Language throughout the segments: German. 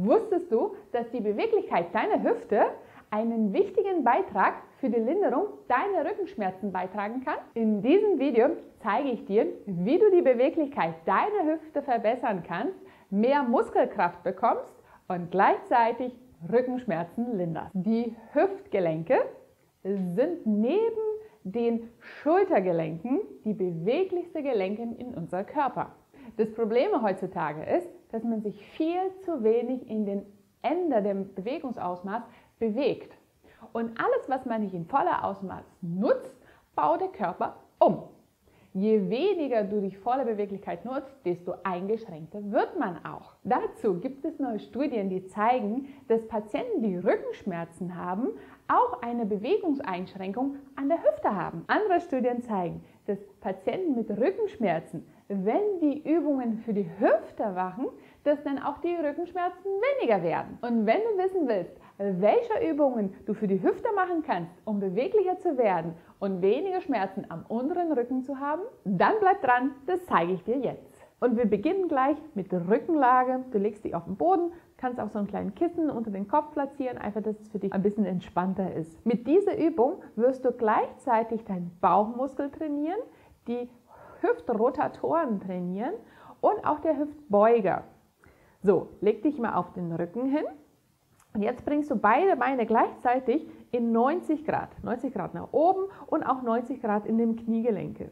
Wusstest du, dass die Beweglichkeit deiner Hüfte einen wichtigen Beitrag für die Linderung deiner Rückenschmerzen beitragen kann? In diesem Video zeige ich dir, wie du die Beweglichkeit deiner Hüfte verbessern kannst, mehr Muskelkraft bekommst und gleichzeitig Rückenschmerzen linderst. Die Hüftgelenke sind neben den Schultergelenken die beweglichsten Gelenke in unserem Körper. Das Problem heutzutage ist, dass man sich viel zu wenig in den Ende dem Bewegungsausmaß bewegt. Und alles, was man nicht in voller Ausmaß nutzt, baut der Körper um. Je weniger du die volle Beweglichkeit nutzt, desto eingeschränkter wird man auch. Dazu gibt es neue Studien, die zeigen, dass Patienten, die Rückenschmerzen haben, auch eine Bewegungseinschränkung an der Hüfte haben. Andere Studien zeigen, dass Patienten mit Rückenschmerzen, wenn die Übungen für die Hüfte machen, dass dann auch die Rückenschmerzen weniger werden. Und wenn du wissen willst, welche Übungen du für die Hüfte machen kannst, um beweglicher zu werden und weniger Schmerzen am unteren Rücken zu haben, dann bleib dran, das zeige ich dir jetzt. Und wir beginnen gleich mit der Rückenlage. Du legst dich auf den Boden, kannst auch so einen kleinen Kissen unter den Kopf platzieren, einfach, dass es für dich ein bisschen entspannter ist. Mit dieser Übung wirst du gleichzeitig deinen Bauchmuskel trainieren, die Hüftrotatoren trainieren und auch der Hüftbeuger. So, leg dich mal auf den Rücken hin. Und jetzt bringst du beide Beine gleichzeitig in 90 Grad. 90 Grad nach oben und auch 90 Grad in den Kniegelenke.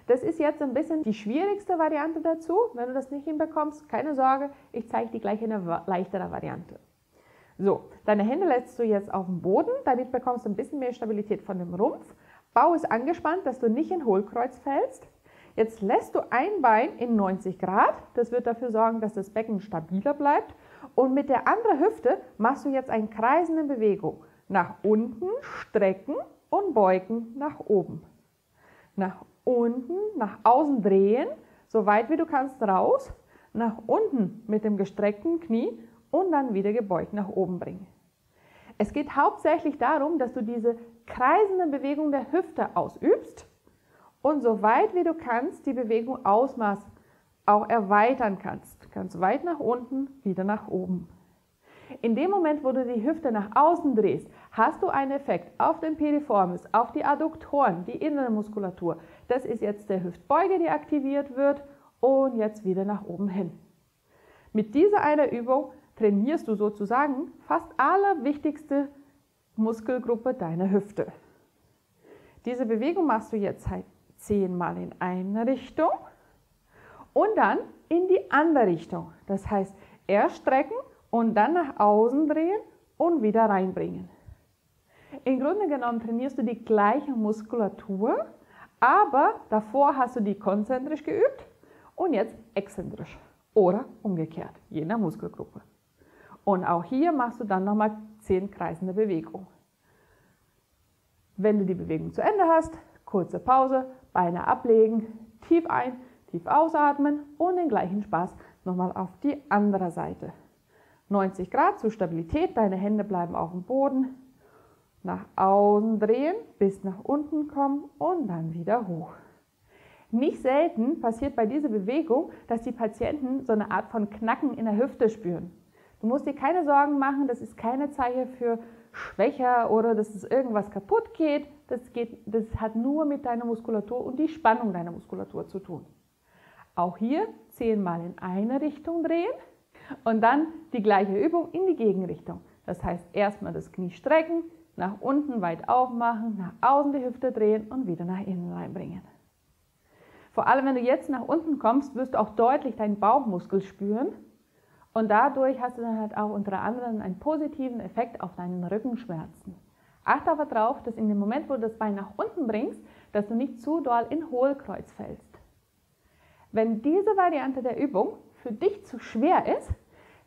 Das ist jetzt ein bisschen die schwierigste Variante dazu. Wenn du das nicht hinbekommst, keine Sorge, ich zeige dir gleich eine leichtere Variante. So, deine Hände lässt du jetzt auf dem Boden, damit bekommst du ein bisschen mehr Stabilität von dem Rumpf. Bauch ist angespannt, dass du nicht in Hohlkreuz fällst. Jetzt lässt du ein Bein in 90 Grad. Das wird dafür sorgen, dass das Becken stabiler bleibt. Und mit der anderen Hüfte machst du jetzt eine kreisende Bewegung. Nach unten strecken und beugen nach oben. Nach unten, nach außen drehen, so weit wie du kannst raus. Nach unten mit dem gestreckten Knie und dann wieder gebeugt nach oben bringen. Es geht hauptsächlich darum, dass du diese kreisende Bewegung der Hüfte ausübst und so weit wie du kannst die Bewegung Ausmaß auch erweitern kannst. Ganz weit nach unten, wieder nach oben. In dem Moment, wo du die Hüfte nach außen drehst, hast du einen Effekt auf den Piriformis, auf die Adduktoren, die innere Muskulatur. Das ist jetzt der Hüftbeuger, die aktiviert wird und jetzt wieder nach oben hin. Mit dieser einer Übung trainierst du sozusagen fast alle wichtigste Muskelgruppe deiner Hüfte. Diese Bewegung machst du jetzt 10 Mal in eine Richtung und dann in die andere Richtung. Das heißt, erst strecken und dann nach außen drehen und wieder reinbringen. Im Grunde genommen trainierst du die gleiche Muskulatur, aber davor hast du die konzentrisch geübt und jetzt exzentrisch oder umgekehrt, je nach Muskelgruppe. Und auch hier machst du dann nochmal 10 kreisende Bewegungen. Wenn du die Bewegung zu Ende hast, kurze Pause, Beine ablegen, tief ein, tief ausatmen und den gleichen Spaß nochmal auf die andere Seite. 90 Grad zur Stabilität, deine Hände bleiben auf dem Boden, nach außen drehen, bis nach unten kommen und dann wieder hoch. Nicht selten passiert bei dieser Bewegung, dass die Patienten so eine Art von Knacken in der Hüfte spüren. Du musst dir keine Sorgen machen, das ist keine Zeichen für Schwäche oder dass es irgendwas kaputt geht. Das hat nur mit deiner Muskulatur und die Spannung deiner Muskulatur zu tun. Auch hier 10 Mal in eine Richtung drehen. Und dann die gleiche Übung in die Gegenrichtung. Das heißt, erstmal das Knie strecken, nach unten weit aufmachen, nach außen die Hüfte drehen und wieder nach innen reinbringen. Vor allem, wenn du jetzt nach unten kommst, wirst du auch deutlich deinen Bauchmuskel spüren. Und dadurch hast du dann halt auch unter anderem einen positiven Effekt auf deinen Rückenschmerzen. Achte aber darauf, dass in dem Moment, wo du das Bein nach unten bringst, dass du nicht zu doll in Hohlkreuz fällst. Wenn diese Variante der Übung für dich zu schwer ist,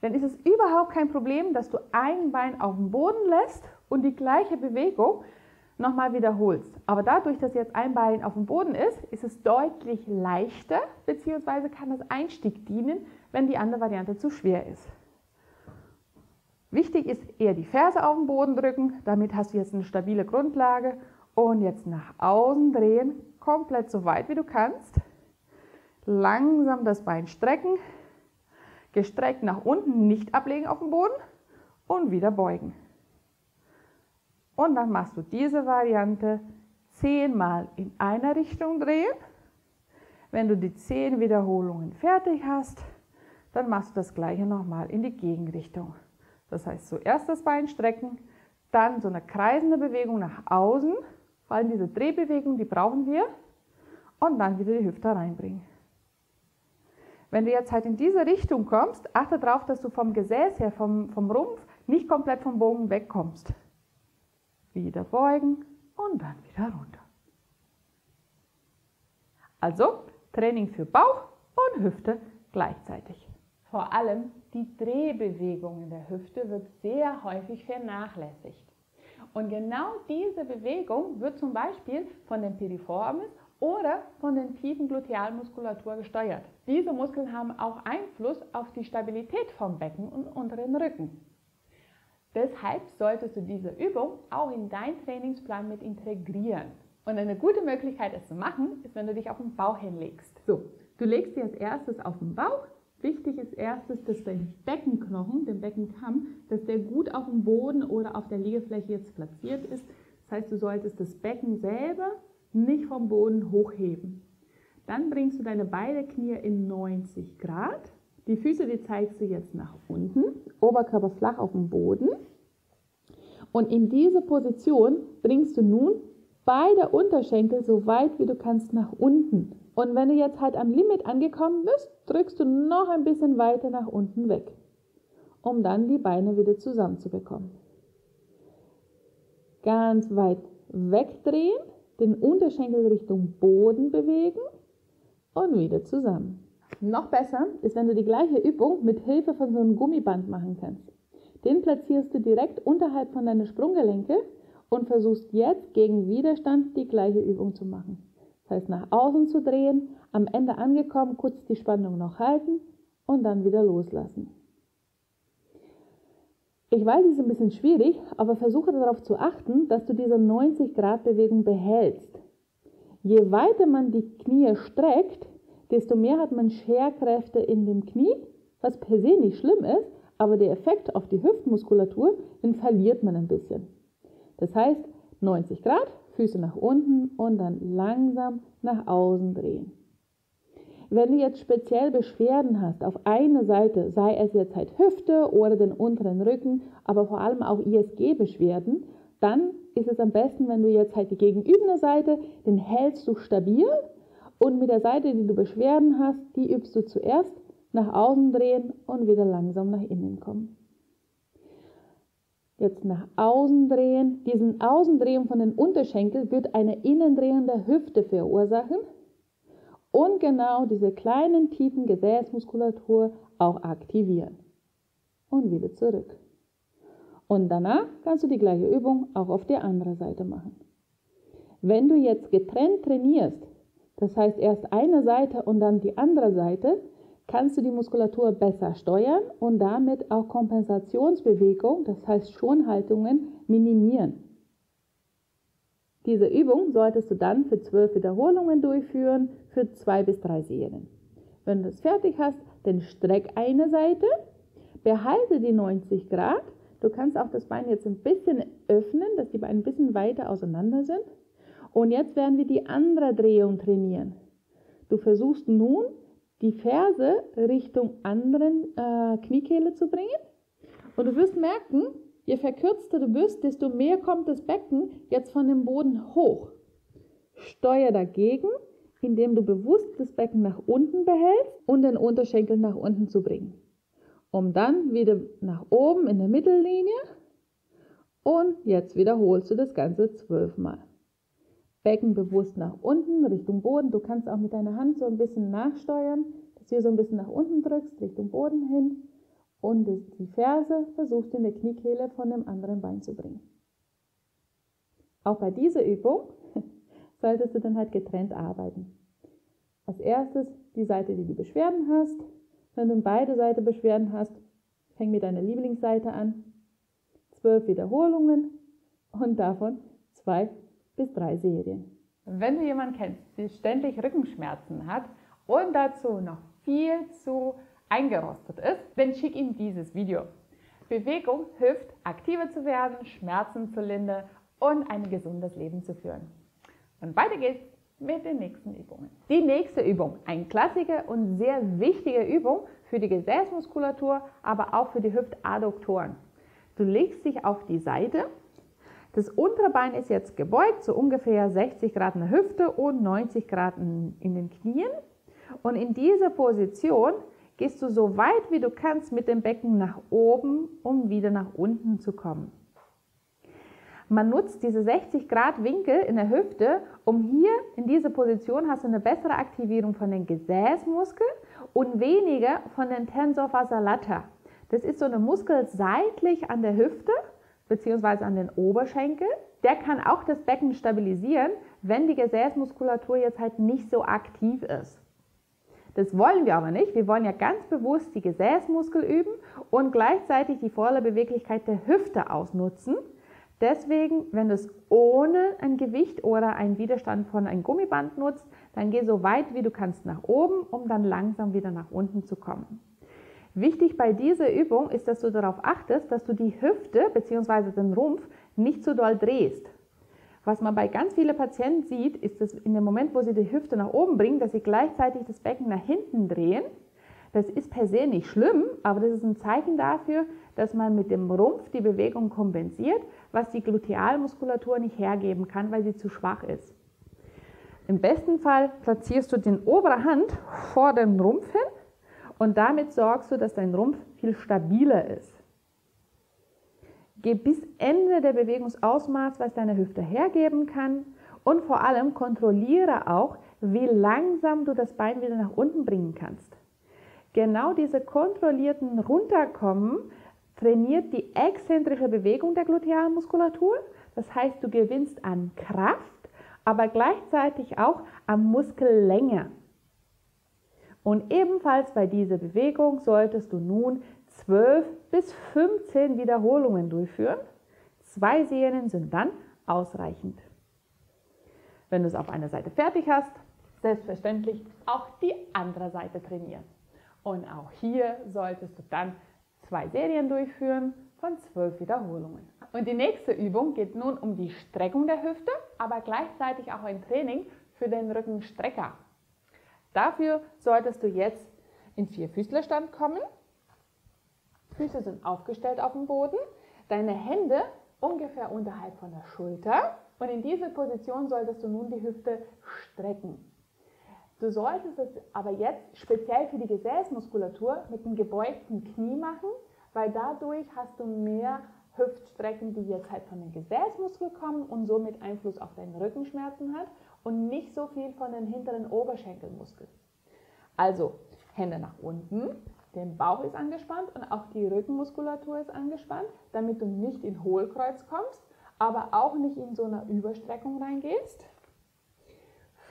dann ist es überhaupt kein Problem, dass du ein Bein auf dem Boden lässt und die gleiche Bewegung nochmal wiederholst. Aber dadurch, dass jetzt ein Bein auf dem Boden ist, ist es deutlich leichter, beziehungsweise kann das Einstieg dienen, wenn die andere Variante zu schwer ist. Wichtig ist eher die Ferse auf den Boden drücken, damit hast du jetzt eine stabile Grundlage und jetzt nach außen drehen, komplett so weit wie du kannst. Langsam das Bein strecken, Gestreckt nach unten, nicht ablegen auf dem Boden und wieder beugen. Und dann machst du diese Variante 10 Mal in einer Richtung drehen. Wenn du die 10 Wiederholungen fertig hast, dann machst du das gleiche nochmal in die Gegenrichtung. Das heißt, zuerst das Bein strecken, dann so eine kreisende Bewegung nach außen, vor allem diese Drehbewegung, die brauchen wir, und dann wieder die Hüfte reinbringen. Wenn du jetzt halt in diese Richtung kommst, achte darauf, dass du vom Gesäß her, vom Rumpf, nicht komplett vom Bogen wegkommst. Wieder beugen und dann wieder runter. Also Training für Bauch und Hüfte gleichzeitig. Vor allem die Drehbewegung in der Hüfte wird sehr häufig vernachlässigt. Und genau diese Bewegung wird zum Beispiel von dem Piriformis oder von der tiefen Glutealmuskulatur gesteuert. Diese Muskeln haben auch Einfluss auf die Stabilität vom Becken und unteren Rücken. Deshalb solltest du diese Übung auch in deinen Trainingsplan mit integrieren. Und eine gute Möglichkeit, es zu machen, ist, wenn du dich auf den Bauch hinlegst. So, du legst dir als erstes auf den Bauch. Wichtig ist erstes, dass dein Beckenknochen, der Beckenkamm, dass der gut auf dem Boden oder auf der Liegefläche jetzt platziert ist. Das heißt, du solltest das Becken selber nicht vom Boden hochheben. Dann bringst du deine beiden Knie in 90 Grad. Die Füße, die zeigst du jetzt nach unten, Oberkörper flach auf dem Boden. Und in diese Position bringst du nun beide Unterschenkel so weit wie du kannst nach unten. Und wenn du jetzt halt am Limit angekommen bist, drückst du noch ein bisschen weiter nach unten weg, um dann die Beine wieder zusammenzubekommen. Ganz weit wegdrehen, den Unterschenkel Richtung Boden bewegen und wieder zusammen. Noch besser ist, wenn du die gleiche Übung mit Hilfe von so einem Gummiband machen kannst. Den platzierst du direkt unterhalb von deinen Sprunggelenke und versuchst jetzt gegen Widerstand die gleiche Übung zu machen. Das heißt, nach außen zu drehen, am Ende angekommen, kurz die Spannung noch halten und dann wieder loslassen. Ich weiß, es ist ein bisschen schwierig, aber versuche darauf zu achten, dass du diese 90-Grad-Bewegung behältst. Je weiter man die Knie streckt, desto mehr hat man Scherkräfte in dem Knie, was per se nicht schlimm ist, aber der Effekt auf die Hüftmuskulatur, den verliert man ein bisschen. Das heißt, 90 Grad, Füße nach unten und dann langsam nach außen drehen. Wenn du jetzt speziell Beschwerden hast auf eine Seite, sei es jetzt halt Hüfte oder den unteren Rücken, aber vor allem auch ISG-Beschwerden, dann ist es am besten, wenn du jetzt halt die gegenübende Seite, den hältst du stabil und mit der Seite, die du Beschwerden hast, die übst du zuerst nach außen drehen und wieder langsam nach innen kommen. Jetzt nach außen drehen. Diesen Außendrehen von den Unterschenkeln wird eine Innendrehung der Hüfte verursachen und genau diese kleinen tiefen Gesäßmuskulatur auch aktivieren. Und wieder zurück. Und danach kannst du die gleiche Übung auch auf der anderen Seite machen. Wenn du jetzt getrennt trainierst, das heißt erst eine Seite und dann die andere Seite, kannst du die Muskulatur besser steuern und damit auch Kompensationsbewegung, das heißt Schonhaltungen, minimieren. Diese Übung solltest du dann für 12 Wiederholungen durchführen, für 2 bis 3 Serien. Wenn du es fertig hast, dann streck eine Seite, behalte die 90 Grad. Du kannst auch das Bein jetzt ein bisschen öffnen, dass die Beine ein bisschen weiter auseinander sind. Und jetzt werden wir die andere Drehung trainieren. Du versuchst nun, die Ferse Richtung anderen Kniekehle zu bringen. Und du wirst merken, je verkürzter du bist, desto mehr kommt das Becken jetzt von dem Boden hoch. Steuer dagegen, indem du bewusst das Becken nach unten behältst und den Unterschenkel nach unten zu bringen. Um dann wieder nach oben in der Mittellinie und jetzt wiederholst du das Ganze 12 Mal. Becken bewusst nach unten, Richtung Boden. Du kannst auch mit deiner Hand so ein bisschen nachsteuern, dass du hier so ein bisschen nach unten drückst, Richtung Boden hin und die Ferse versuchst in der Kniekehle von dem anderen Bein zu bringen. Auch bei dieser Übung solltest du dann halt getrennt arbeiten. Als erstes die Seite, die du Beschwerden hast. Wenn du beide Seiten Beschwerden hast, fäng mit deiner Lieblingsseite an. 12 Wiederholungen und davon 2 bis 3 Serien. Wenn du jemanden kennst, der ständig Rückenschmerzen hat und dazu noch viel zu eingerostet ist, dann schick ihm dieses Video. Bewegung hilft, aktiver zu werden, Schmerzen zu lindern und ein gesundes Leben zu führen. Und weiter geht's mit den nächsten Übungen. Die nächste Übung, eine Klassiker und sehr wichtige Übung für die Gesäßmuskulatur, aber auch für die Hüftadduktoren. Du legst dich auf die Seite, das untere Bein ist jetzt gebeugt, so ungefähr 60 Grad in der Hüfte und 90 Grad in den Knien. Und in dieser Position gehst du so weit wie du kannst mit dem Becken nach oben, um wieder nach unten zu kommen. Man nutzt diese 60 Grad Winkel in der Hüfte, um hier in dieser Position hast du eine bessere Aktivierung von den Gesäßmuskeln und weniger von den Tensor fasciae latae. Das ist so ein Muskel seitlich an der Hüfte bzw. an den Oberschenkel. Der kann auch das Becken stabilisieren, wenn die Gesäßmuskulatur jetzt halt nicht so aktiv ist. Das wollen wir aber nicht. Wir wollen ja ganz bewusst die Gesäßmuskel üben und gleichzeitig die volle Beweglichkeit der Hüfte ausnutzen. Deswegen, wenn du es ohne ein Gewicht oder einen Widerstand von einem Gummiband nutzt, dann geh so weit wie du kannst nach oben, um dann langsam wieder nach unten zu kommen. Wichtig bei dieser Übung ist, dass du darauf achtest, dass du die Hüfte bzw. den Rumpf nicht zu doll drehst. Was man bei ganz vielen Patienten sieht, ist, dass in dem Moment, wo sie die Hüfte nach oben bringen, dass sie gleichzeitig das Becken nach hinten drehen. Das ist per se nicht schlimm, aber das ist ein Zeichen dafür, dass man mit dem Rumpf die Bewegung kompensiert, was die Glutealmuskulatur nicht hergeben kann, weil sie zu schwach ist. Im besten Fall platzierst du die obere Hand vor dem Rumpf hin und damit sorgst du, dass dein Rumpf viel stabiler ist. Geh bis Ende der Bewegungsausmaß, was deine Hüfte hergeben kann und vor allem kontrolliere auch, wie langsam du das Bein wieder nach unten bringen kannst. Genau diese kontrollierten Runterkommen trainiert die exzentrische Bewegung der Glutealmuskulatur. Das heißt, du gewinnst an Kraft, aber gleichzeitig auch an Muskellänge. Und ebenfalls bei dieser Bewegung solltest du nun 12 bis 15 Wiederholungen durchführen. 2 Serien sind dann ausreichend. Wenn du es auf einer Seite fertig hast, selbstverständlich auch die andere Seite trainieren. Und auch hier solltest du dann 2 Serien durchführen von 12 Wiederholungen. Und die nächste Übung geht nun um die Streckung der Hüfte, aber gleichzeitig auch ein Training für den Rückenstrecker. Dafür solltest du jetzt in Vierfüßlerstand kommen. Füße sind aufgestellt auf dem Boden, deine Hände ungefähr unterhalb von der Schulter und in dieser Position solltest du nun die Hüfte strecken. Du solltest es aber jetzt speziell für die Gesäßmuskulatur mit dem gebeugten Knie machen, weil dadurch hast du mehr Hüftstrecken, die jetzt halt von den Gesäßmuskeln kommen und somit Einfluss auf deine Rückenschmerzen hat und nicht so viel von den hinteren Oberschenkelmuskeln. Also Hände nach unten, der Bauch ist angespannt und auch die Rückenmuskulatur ist angespannt, damit du nicht in Hohlkreuz kommst, aber auch nicht in so eine Überstreckung reingehst.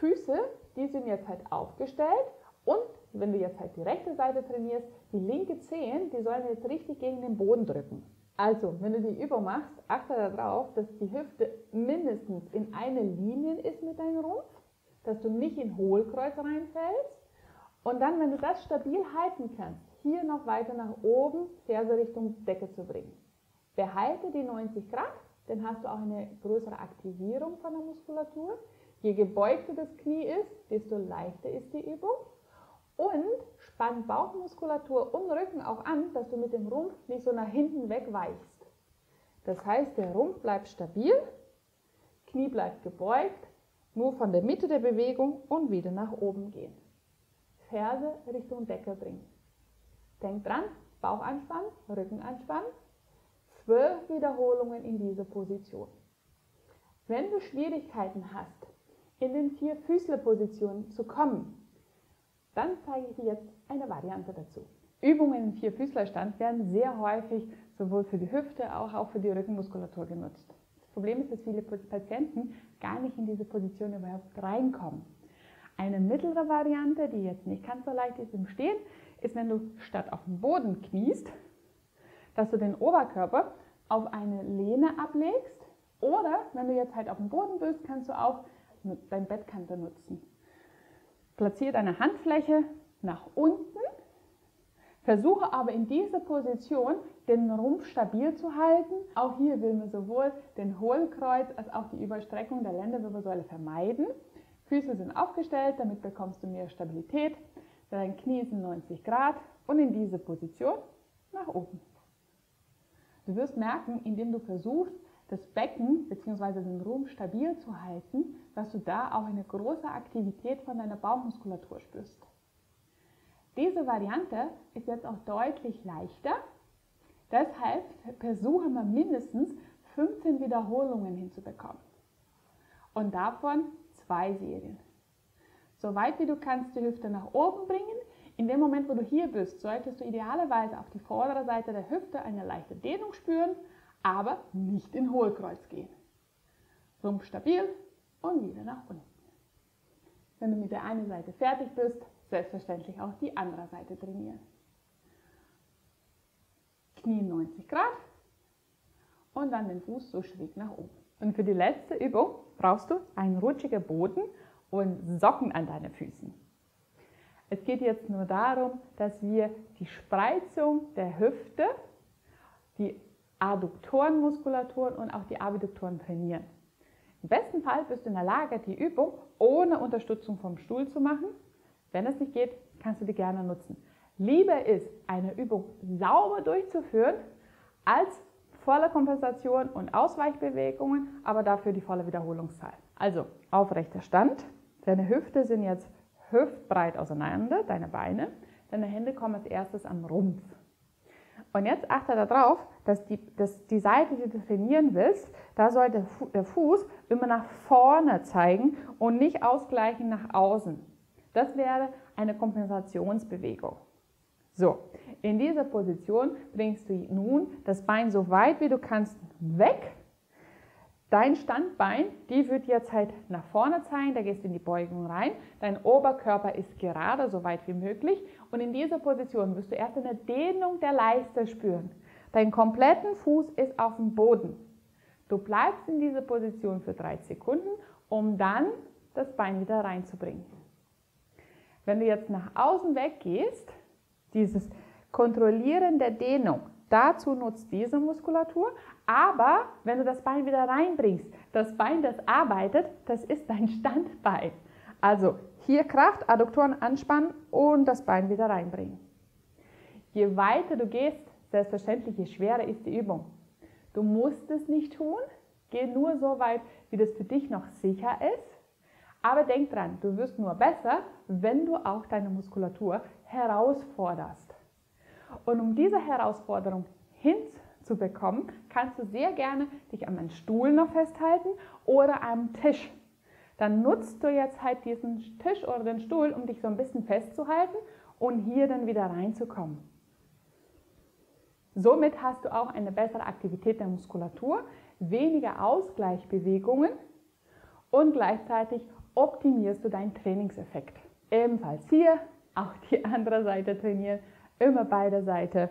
Füße, die sind jetzt halt aufgestellt und wenn du jetzt halt die rechte Seite trainierst, die linke Zehen, die sollen jetzt richtig gegen den Boden drücken. Also, wenn du die Übung machst, achte darauf, dass die Hüfte mindestens in eine Linie ist mit deinem Rumpf, dass du nicht in Hohlkreuz reinfällst und dann, wenn du das stabil halten kannst, hier noch weiter nach oben, Ferse Richtung Decke zu bringen. Behalte die 90 Grad, dann hast du auch eine größere Aktivierung von der Muskulatur. Je gebeugter das Knie ist, desto leichter ist die Übung. Und spann Bauchmuskulatur und Rücken auch an, dass du mit dem Rumpf nicht so nach hinten wegweichst. Das heißt, der Rumpf bleibt stabil, Knie bleibt gebeugt, nur von der Mitte der Bewegung und wieder nach oben gehen. Ferse Richtung Decke bringen. Denk dran, Bauch anspannen, Rücken anspannen. 12 Wiederholungen in dieser Position. Wenn du Schwierigkeiten hast, in den Vierfüßlerposition zu kommen, dann zeige ich dir jetzt eine Variante dazu. Übungen im Vierfüßlerstand werden sehr häufig sowohl für die Hüfte als auch für die Rückenmuskulatur genutzt. Das Problem ist, dass viele Patienten gar nicht in diese Position überhaupt reinkommen. Eine mittlere Variante, die jetzt nicht ganz so leicht ist im Stehen, ist, wenn du statt auf dem Boden kniest, dass du den Oberkörper auf eine Lehne ablegst oder wenn du jetzt halt auf dem Boden bist, kannst du auch dein Bettkante nutzen. Platziere deine Handfläche nach unten, Versuche aber in dieser Position den Rumpf stabil zu halten. Auch hier will man sowohl den Hohlkreuz als auch die Überstreckung der Lendenwirbelsäule vermeiden. Füße sind aufgestellt, damit bekommst du mehr Stabilität. Dein Knie sind 90 Grad und in diese Position nach oben. Du wirst merken, indem du versuchst, das Becken bzw. den Rumpf stabil zu halten, dass du da auch eine große Aktivität von deiner Bauchmuskulatur spürst. Diese Variante ist jetzt auch deutlich leichter. Deshalb versuche man mindestens 15 Wiederholungen hinzubekommen. Und davon 2 Serien. So weit wie du kannst die Hüfte nach oben bringen. In dem Moment, wo du hier bist, solltest du idealerweise auf die vordere Seite der Hüfte eine leichte Dehnung spüren, aber nicht in Hohlkreuz gehen. Rumpf stabil und wieder nach unten. Wenn du mit der einen Seite fertig bist, selbstverständlich auch die andere Seite trainieren. Knie 90 Grad und dann den Fuß so schräg nach oben. Und für die letzte Übung brauchst du einen rutschigen Boden und Socken an deinen Füßen. Es geht jetzt nur darum, dass wir die Spreizung der Hüfte, die Adduktorenmuskulatur und auch die Abduktoren trainieren. Im besten Fall bist du in der Lage, die Übung ohne Unterstützung vom Stuhl zu machen. Wenn es nicht geht, kannst du die gerne nutzen. Lieber ist, eine Übung sauber durchzuführen, als volle Kompensation und Ausweichbewegungen, aber dafür die volle Wiederholungszahl. Also aufrechter Stand. Deine Hüfte sind jetzt hüftbreit auseinander, deine Beine. Deine Hände kommen als erstes am Rumpf. Und jetzt achte darauf, dass die Seite, die du trainieren willst, da soll der Fuß immer nach vorne zeigen und nicht ausgleichen nach außen. Das wäre eine Kompensationsbewegung. So, in dieser Position bringst du nun das Bein so weit wie du kannst weg. Dein Standbein, die wird jetzt halt nach vorne zeigen, da gehst du in die Beugung rein. Dein Oberkörper ist gerade, so weit wie möglich. Und in dieser Position wirst du erst eine Dehnung der Leiste spüren. Dein kompletten Fuß ist auf dem Boden. Du bleibst in dieser Position für 3 Sekunden, um dann das Bein wieder reinzubringen. Wenn du jetzt nach außen weggehst, dieses Kontrollieren der Dehnung, dazu nutzt diese Muskulatur, aber wenn du das Bein wieder reinbringst, das Bein, das arbeitet, das ist dein Standbein. Also hier Kraft, Adduktoren anspannen und das Bein wieder reinbringen. Je weiter du gehst, selbstverständlich, je schwerer ist die Übung. Du musst es nicht tun, geh nur so weit, wie das für dich noch sicher ist. Aber denk dran, du wirst nur besser, wenn du auch deine Muskulatur herausforderst. Und um diese Herausforderung hinzubekommen, kannst du sehr gerne dich an einem Stuhl noch festhalten oder am Tisch. Dann nutzt du jetzt halt diesen Tisch oder den Stuhl, um dich so ein bisschen festzuhalten und hier dann wieder reinzukommen. Somit hast du auch eine bessere Aktivität der Muskulatur, weniger Ausgleichbewegungen und gleichzeitig optimierst du deinen Trainingseffekt. Ebenfalls hier auch die andere Seite trainieren, immer beide Seiten.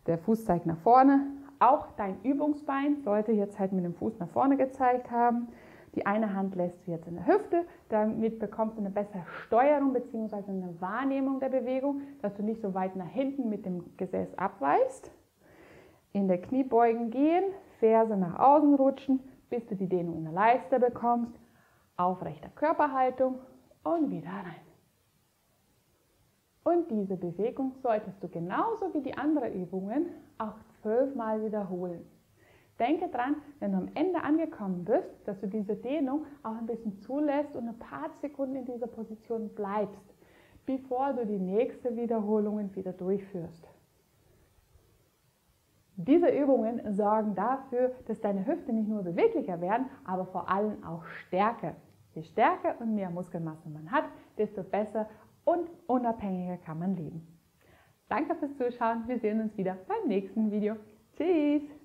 Der Fuß zeigt nach vorne. Auch dein Übungsbein sollte jetzt halt mit dem Fuß nach vorne gezeigt haben. Die eine Hand lässt du jetzt in der Hüfte, damit bekommst du eine bessere Steuerung bzw. eine Wahrnehmung der Bewegung, dass du nicht so weit nach hinten mit dem Gesäß abweichst. In der Kniebeugen gehen, Ferse nach außen rutschen, bis du die Dehnung in der Leiste bekommst. Aufrechter Körperhaltung und wieder rein. Und diese Bewegung solltest du genauso wie die anderen Übungen auch 12 Mal wiederholen. Denke dran, wenn du am Ende angekommen bist, dass du diese Dehnung auch ein bisschen zulässt und ein paar Sekunden in dieser Position bleibst, bevor du die nächste Wiederholung wieder durchführst. Diese Übungen sorgen dafür, dass deine Hüften nicht nur beweglicher werden, aber vor allem auch stärker. Je stärker und mehr Muskelmasse man hat, desto besser und unabhängiger kann man leben. Danke fürs Zuschauen. Wir sehen uns wieder beim nächsten Video. Tschüss!